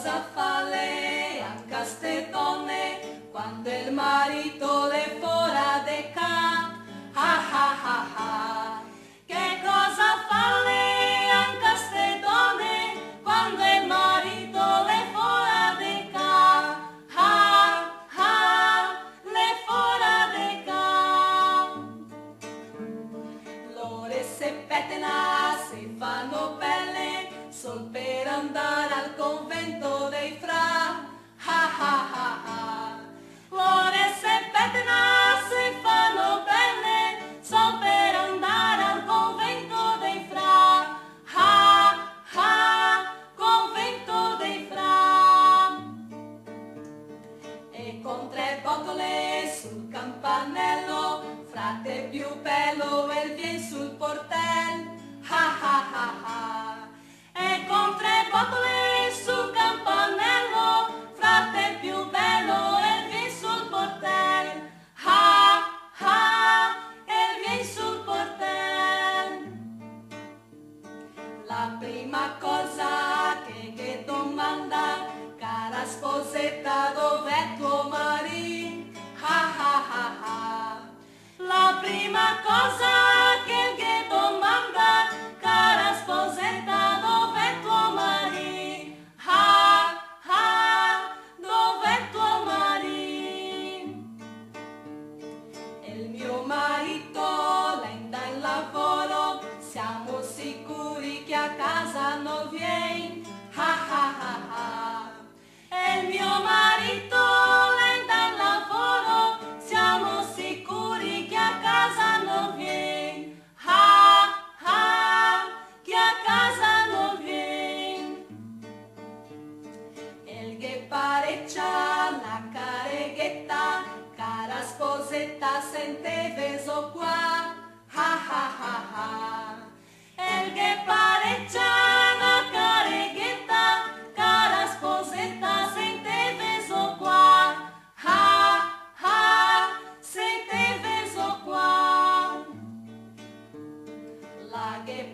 cosa fa lei anche ste donne quando il marito le fora de ca? Ah ah ah ah. Che cosa fa lei anche ste donne quando il marito le fora de ca? Ah ah, le fora de ca. Lore se petena, si fanno belle sol per andare al convento dei fra. Ah ah ah ah. Lore se petena, si fanno belle sol per andare al convento dei fra. Ah ah, convento dei fra. E con 3 botole sul campanello, frate più bello e vien sul portel. Ah ah ah ah. E con 3 botole sul campanello, frate più bello e vien sul portel. Ah ah, e vien sul portel. La prima cosa che domanda, cara sposetta, dov'è tuo marito? Ah ah ah ah. La prima cosa che domanda, cara sposetta, dov'è tuo marito? Ah ah, dov'è tuo marito? Il mio marito l'enda in lavoro, siamo sicuri che a casa non viene. Ah ah ah ah. Il mio marito l'enda in lavoro, siamo sicuri che a casa non viene. Ah ah, che a casa non viene. El che pareccia la careghetta, cara sposetta, sente veso qua. Ah ah ah ah. El che pareccia la careghetta, cara sposetta, sente veso qua. Ah ah, sente veso qua. La che